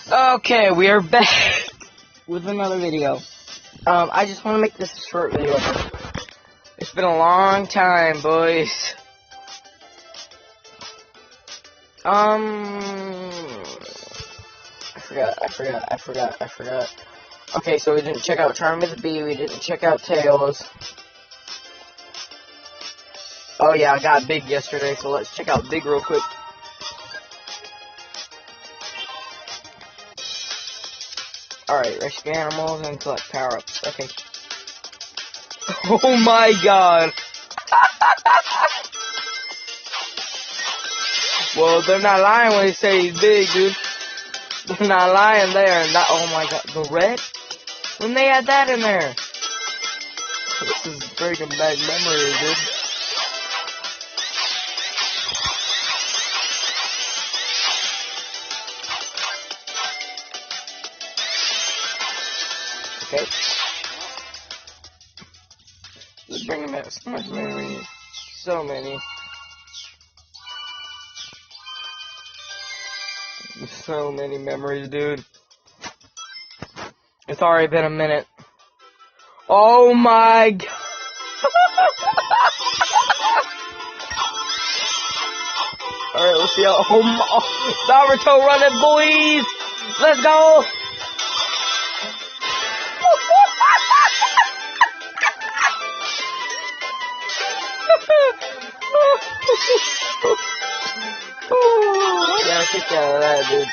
Okay, we are back with another video. I just want to make this a short video. It's been a long time, boys. I forgot. Okay, so we didn't check out Charmy the Bee, we didn't check out Tails. Oh yeah, I got Big yesterday, so let's check out Big real quick. Alright, rescue animals and collect power-ups. Okay. Oh my god! Well, they're not lying when they say he's big, dude. They're not lying there. And that, oh my god, the red? When they had that in there? This is bringing back memories, dude. Okay. This is bringing back so much memories. So many. So many memories, dude. It's already been a minute. Oh my god. Alright, let's see how. Oh, Naruto running, boys! Let's go! Oh, I gotta kick out of that, dude.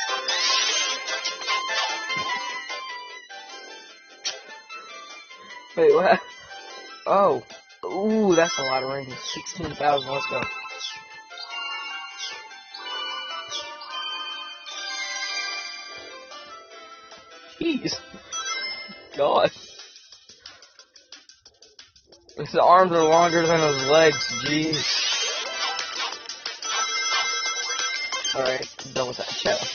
Wait, what? Oh. Ooh, that's a lot of rings. 16,000, let's go. Jeez. God. His arms are longer than his legs, jeez. Alright, done with that chest.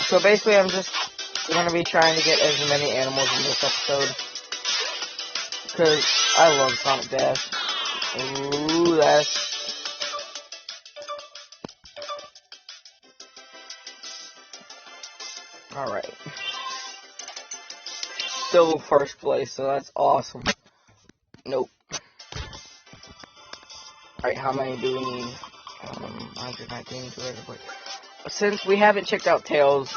So basically I'm just gonna be trying to get as many animals in this episode. Because I love Sonic Dash. Ooh, that's... Alright. Still first place, so that's awesome. Nope. Alright, how many do we need? 119, 240. Since we haven't checked out Tails,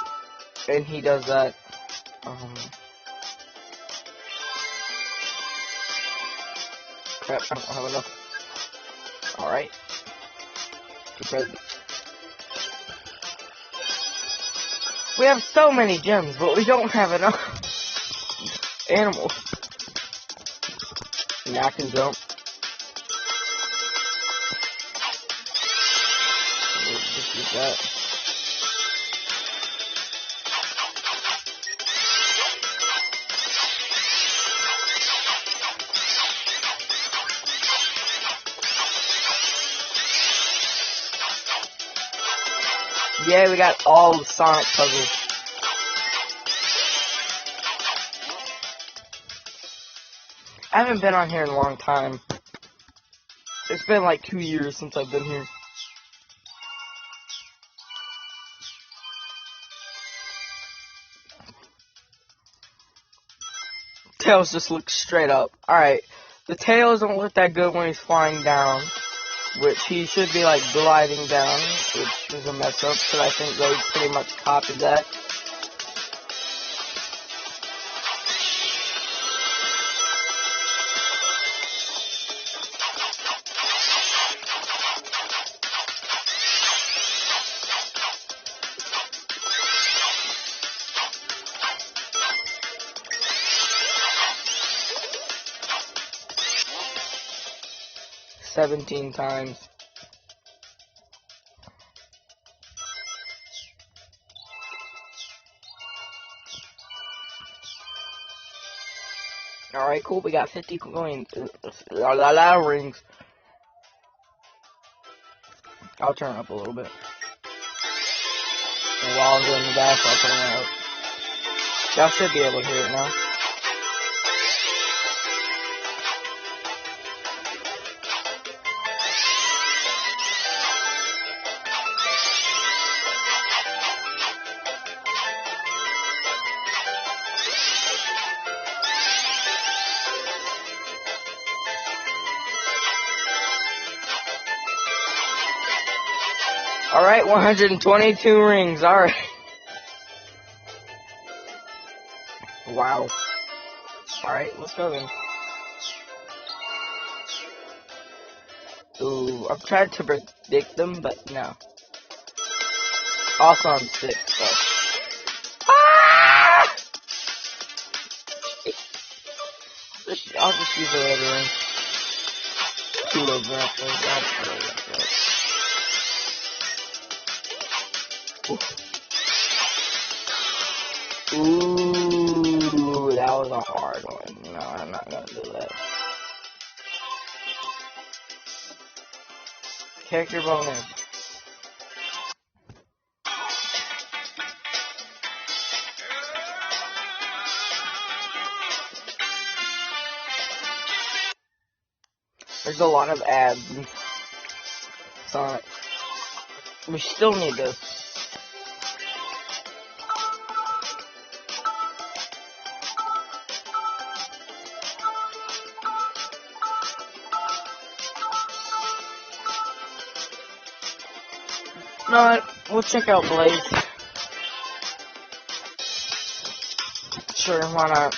and he does that, crap, I don't have enough. Alright. We have so many gems, but we don't have enough animals. Now I can jump. Just use that. Yeah, we got all the Sonic puzzles. I haven't been on here in a long time. It's been like 2 years since I've been here. Tails just looks straight up. Alright, the tails don't look that good when he's flying down, which he should be like gliding down, which is a mess up, because I think they pretty much copied that. $17 times. Alright, cool, we got 50 coins. Rings. I'll turn it up a little bit. And while I'm doing the dash, I'll turn it up. Y'all should be able to hear it now. Alright, 122 rings, alright. Wow. Alright, let's go then. Ooh, I've tried to predict them, but no. Also on 6, so. Ah! I'll just use the red ring. 2 of that. Ooh, that was a hard one. No, I'm not gonna do that. Character bonus. There's a lot of ads in Sonic. We still need this. No, we'll check out Blaze. Sure, why not?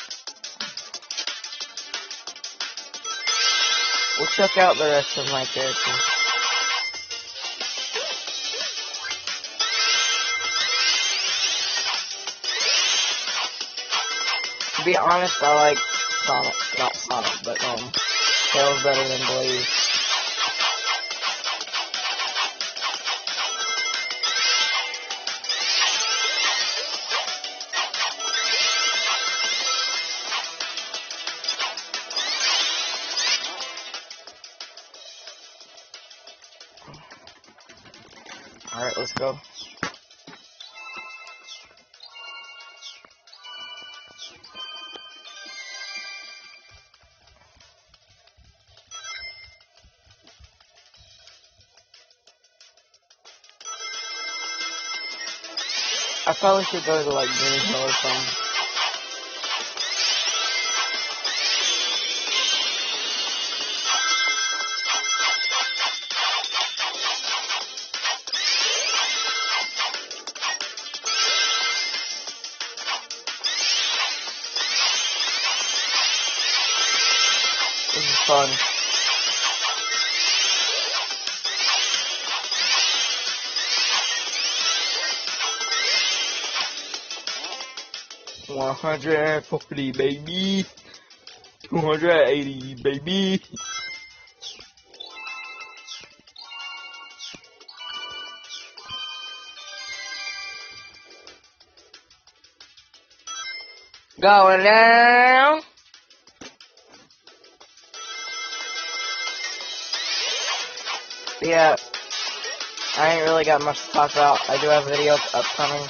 We'll check out the rest of my characters. To be honest, I like Sonic, not Sonic, but Tails better than Blaze. Alright, let's go. I probably should go to like Green Hill or something. This is fun. $140, baby. $280, baby. Going down. Yeah, I ain't really got much to talk about. I do have a video upcoming,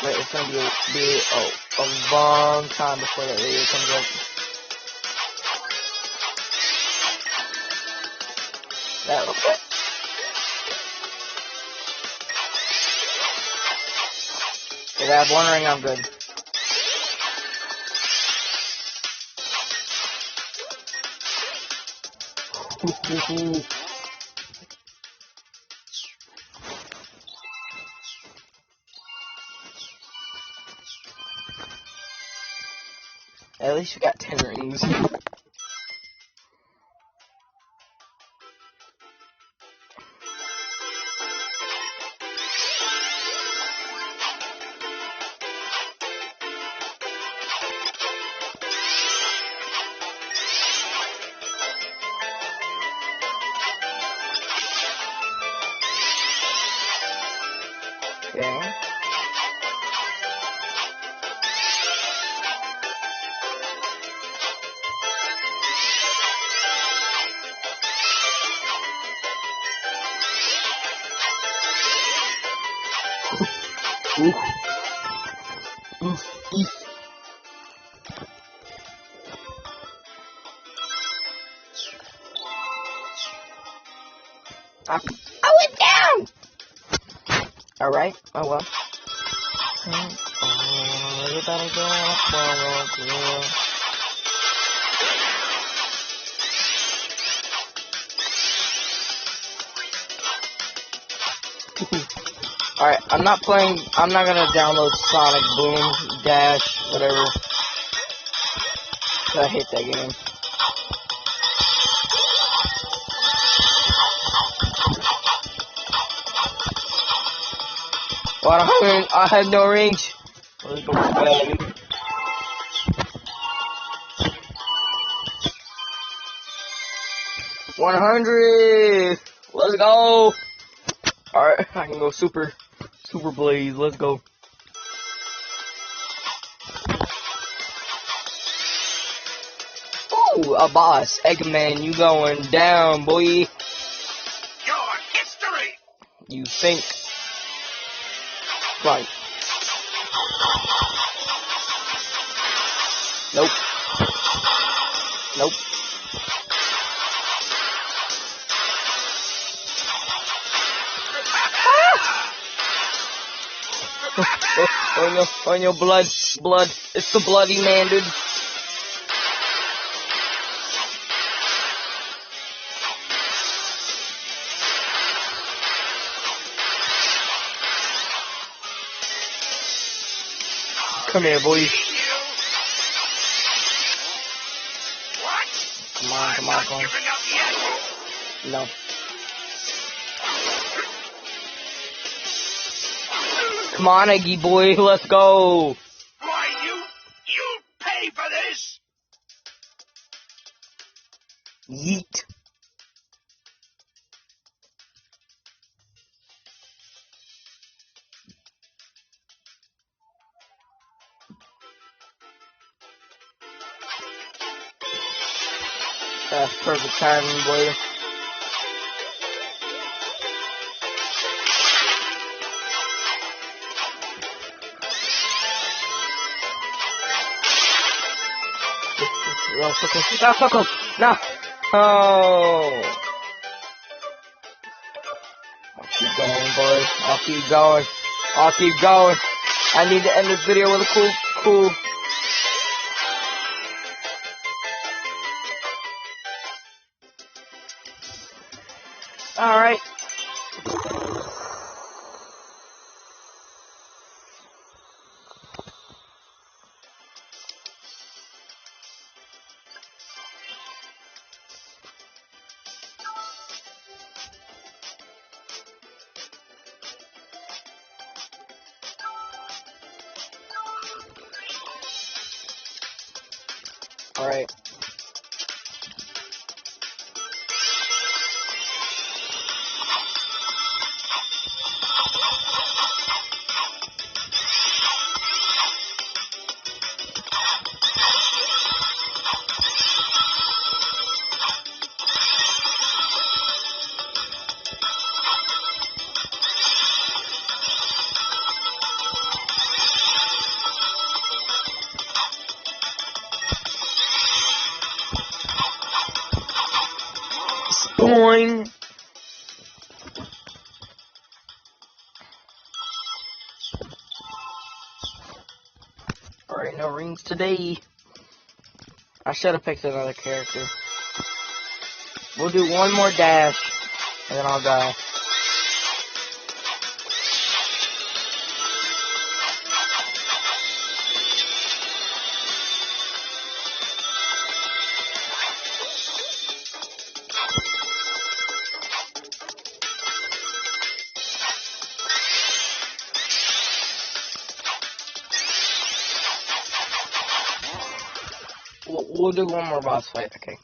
but it's gonna be a long time before that video comes up. That looks good. If I have 1 ring, I'm good. At least you got 10 rings. Okay. I went down! Alright, oh well. Alright, I'm not gonna download Sonic Boom, Dash, whatever. I hate that game. Well, I have no range. Let's go, baby. $100. Let's go. Alright, I can go Super Blaze. Let's go. Ooh, a boss. Eggman, you going down, boy. Your history. You think. Right. Nope. Nope. Oh no, blood. It's the bloody man, dude. Come here, boy. What? Come on. No. Come on, Eggy boy, let's go. Why, you pay for this? Yeet. That's perfect timing, boy. No. Oh. I'll keep going, boy. I'll keep going. I need to end this video with a cool. Alright. Alright. Boing. Alright, no rings today. I should have picked another character. We'll do one more dash, and then I'll die. We'll do one more boss fight, okay.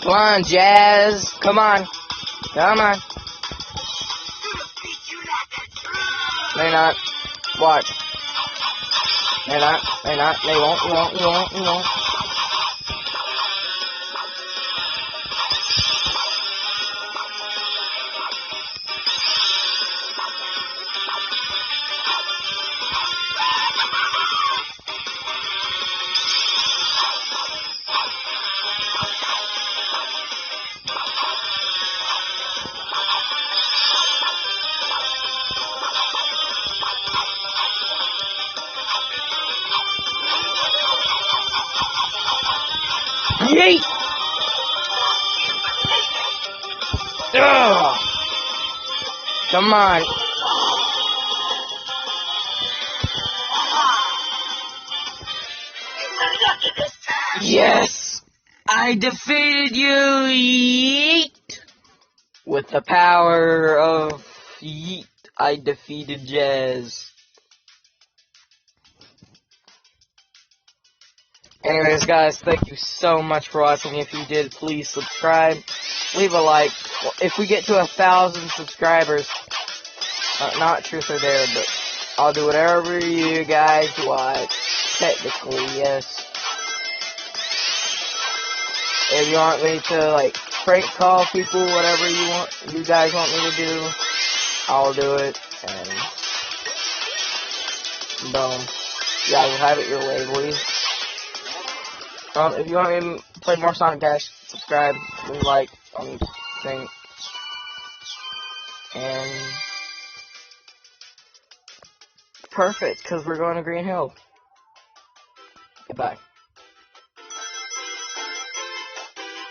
Come on, Jazz. Come on. They're not. Watch. They're not. They won't. Yeet! Ugh! Come on. Yes! I defeated you, Yeet! With the power of Yeet, I defeated Jazz. Anyways, guys, thank you so much for watching. If you did, please subscribe. Leave a like. If we get to 1,000 subscribers, not truth or dare, but I'll do whatever you guys want. Technically, yes. If you want me to, like, prank call people, whatever you guys want me to do, I'll do it, and boom. You guys will have it your way, boys. If you want me to play more Sonic Dash, subscribe, leave a like on the thing, and perfect, because we're going to Green Hill. Goodbye.